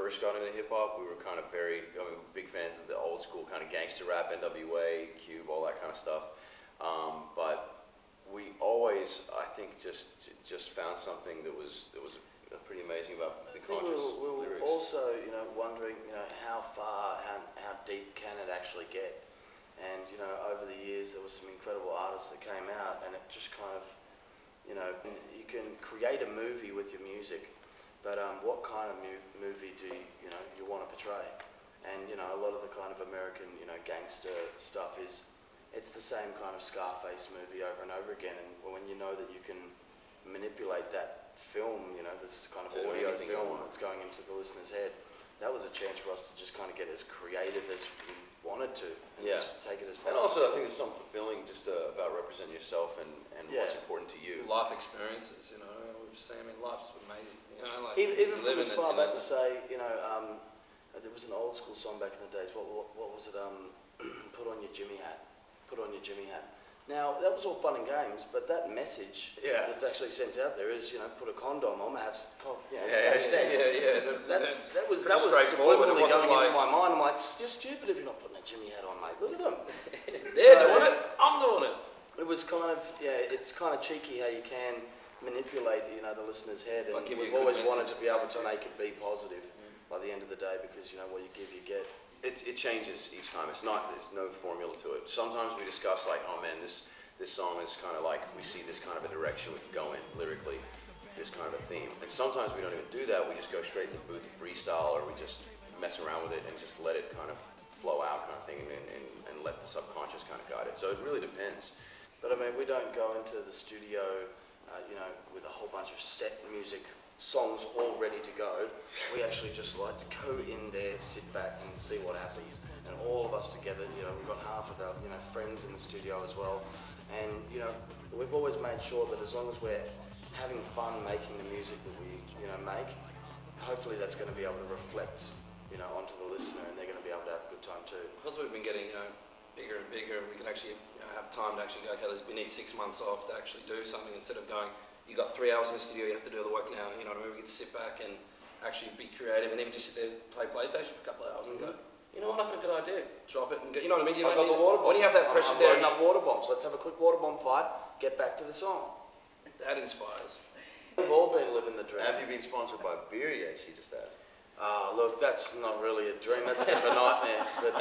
first got into hip hop, we were kind of big fans of the old school kind of gangster rap, NWA, Cube, all that kind of stuff. But we always, I think, just found something that was pretty amazing about the conscious lyrics. We were also, wondering, how far, how deep can it actually get? And, over the years there were some incredible artists that came out, and it just kind of, you can create a movie with your music, but what kind of movie do you want to portray? And, a lot of the kind of American, gangster stuff it's the same kind of Scarface movie over and over again, and when you know that you can manipulate that film, this kind of audio film that's going into the listener's head, that was a chance for us to just kind of get as creative as we wanted to, and just take it as far. And also, I think there's something fulfilling just about representing yourself and what's important to you. Life experiences, we've seen. I mean, life's amazing. Like even from as far back to say, there was an old school song back in the days. What was it? Put on your Jimmy hat. Put on your Jimmy hat. Now that was all fun and games, but that message that's actually sent out there is, put a condom on, have sex. That was subliminally going into my mind. I'm like, you're stupid if you're not putting a Jimmy hat on, mate. Look at them. They're doing it. I'm doing it. It was kind of it's kind of cheeky how you can manipulate the listener's head, and we've always wanted to be able to make it be positive by the end of the day, because what you give, you get. It changes each time. There's no formula to it. Sometimes we discuss like, oh man, this song is kind of like, we see this kind of a direction we can go in lyrically, this kind of a theme. And sometimes we don't even do that. We just go straight in the booth and freestyle, or we just mess around with it and just let it kind of flow out, kind of thing, and let the subconscious kind of guide it. So it really depends. But I mean, we don't go into the studio, with a whole bunch of set music songs all ready to go. We actually just like to go in there, sit back and see what happens, and all of us together, we've got half of our friends in the studio as well, and we've always made sure that as long as we're having fun making the music that we make, hopefully that's going to be able to reflect onto the listener, and they're going to be able to have a good time too. Because we've been getting bigger and bigger, we can actually have time to actually go, okay, we need 6 months off to actually do something, instead of going, you got 3 hours in the studio, you have to do the work now, we can sit back and actually be creative, and even just sit there, play PlayStation for a couple of hours and go, you know what, I've got a good idea, drop it and go, you know what I mean? I've got the water bombs. When you have that pressure there, I'm water bombs. Let's have a quick water bomb fight, get back to the song. That inspires. We've all been living the dream. Have you been sponsored by beer yet, she just asked? Look, that's not really a dream, that's a bit of a nightmare, but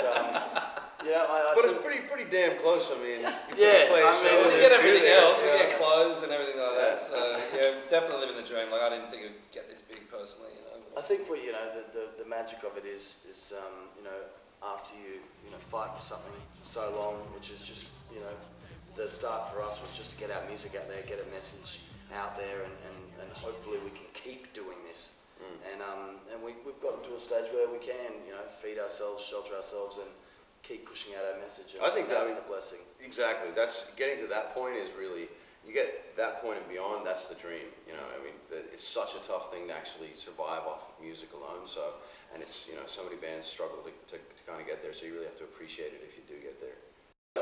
but it's pretty damn close. I mean, we get everything else, we get clothes and everything like that. So definitely living the dream. Like, I didn't think it'd get this big personally. I think what the magic of it is after you fight for something so long, which is just the start for us was just to get our music out there, get a message out there, and hopefully we can keep doing this. And we've gotten to a stage where we can feed ourselves, shelter ourselves, and keep pushing out our message. And I think that's the blessing. Exactly. That's getting to that point is really, you get that point and beyond, that's the dream. I mean, it's such a tough thing to actually survive off music alone. So, and it's so many bands struggle to kind of get there. So you really have to appreciate it if you do get there.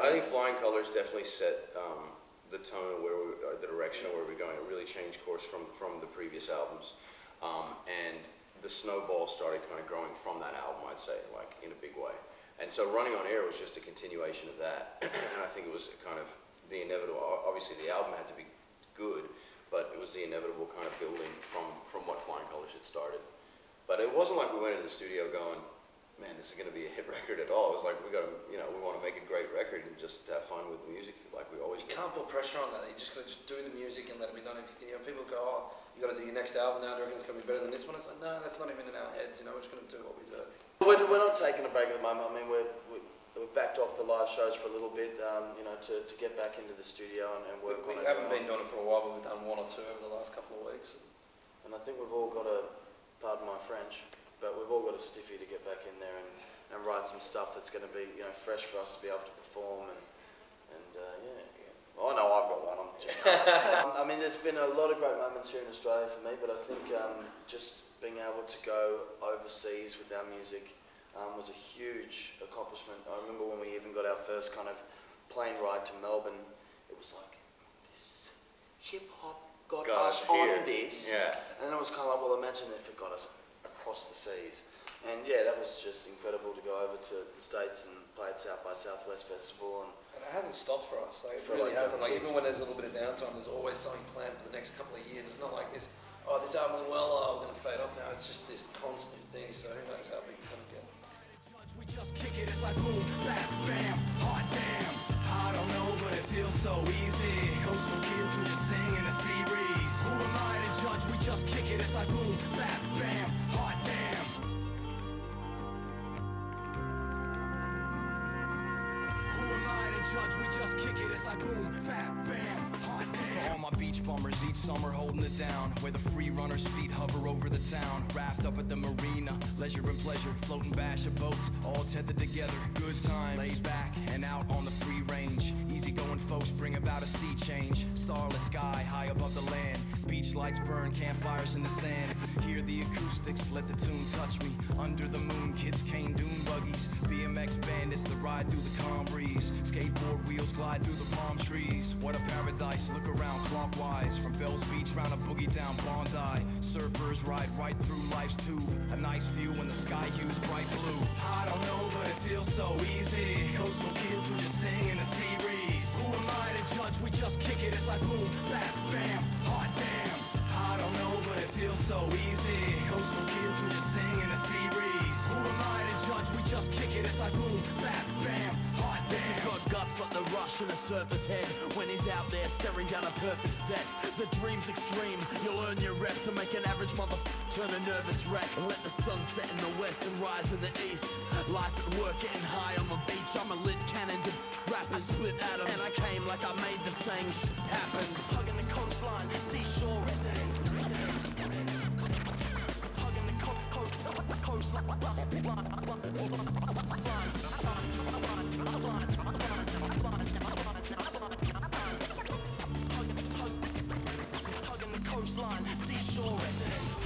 I think Flying Colors definitely set the tone of or the direction of where we're going. It really changed course from the previous albums, and the snowball started kind of growing from that album, I'd say, like in a big way. And so Running on Air was just a continuation of that, and I think it was kind of the inevitable. Obviously, the album had to be good, but it was the inevitable kind of building from what Flying Colors had started. But it wasn't like we went into the studio going, man, this is going to be a hit record at all. It was like, we want to make a great record and just have fun with music like we always do. You can't put pressure on that. You just got to do the music and let it be done. People go, oh, you got to do your next album now. Do you reckon it's going to be better than this one? It's like, no, that's not even in our heads. We're just going to do what we do. We're not taking a break at the moment. I mean, we've backed off the live shows for a little bit, to get back into the studio and work on it. We haven't been doing it for a while, but we've done 1 or 2 over the last couple of weeks. And I think we've all got a, pardon my French, but we've all got a stiffy to get back in there and write some stuff that's going to be, fresh for us to be able to perform. I know I've got one. I'm just I mean, there's been a lot of great moments here in Australia for me, but I think just being able to go overseas with our music was a huge accomplishment. I remember when we even got our first kind of plane ride to Melbourne, it was like, this hip-hop got us on this. Yeah. And then it was kind of like, well, imagine if it got us across the seas. And yeah, that was just incredible to go over to the States and play at South by Southwest Festival. And it hasn't stopped for us. Like, it For really like hasn't. Like, even when there's a little bit of downtime, there's always something planned for the next couple of years. It's not like this, oh, this album went well, oh, we're going to fade off now. It's just this constant thing, so who knows how big it's going to get. We just kick it, it's like boom, bam, bam, hot damn. I don't know, but it feels so easy. Coastal kids who just sing in the sea breeze. Who am I to judge? We just kick it, it's like boom, bam, bam, hot damn. Who am I to judge? We just kick it, it's like boom, bam, bam, hot damn. To all my beach bummers each summer holding it down, where the free runners' feet hover over the town. Wrapped up at the marina, leisure and pleasure, floating bash of boats, all tethered together. Good times, laid back and out on the free range. Easy going folks bring about a sea change. Starless sky high above the land. Beach lights burn, campfires in the sand. Hear the acoustics, let the tune touch me. Under the moon, kids cane dune buggies. BMX bandits that ride through the calm breeze. Skateboard wheels glide through the palm trees. What a paradise, look around clockwise. From Bell's Beach round a boogie down Bondi. Surfers ride right through life's tube. A nice view when the sky hues bright blue. I don't know, but it feels so easy. Coastal kids who just sing in the sea breeze. Who am I to judge? We just kick it, it's like boom, bam, bam, hot damn. I don't know, but it feels so easy. Coastal kids who just sing in the sea breeze. Who am I to judge? We just kick it, it's like boom, bam, bam, hot damn. He's got guts like the rush in a surfer's head when he's out there staring down a perfect set. The dream's extreme, you'll earn your rep to make an average mother turn a nervous wreck. Let the sun set in the west and rise in the east. Life at work, getting high on the beach. I'm a lit cannon to rappers, split atoms, and I came like I made the same happens. Hugging the coastline, seashore residents. Hugging the coastline. Hugging the coastline, seashore residents.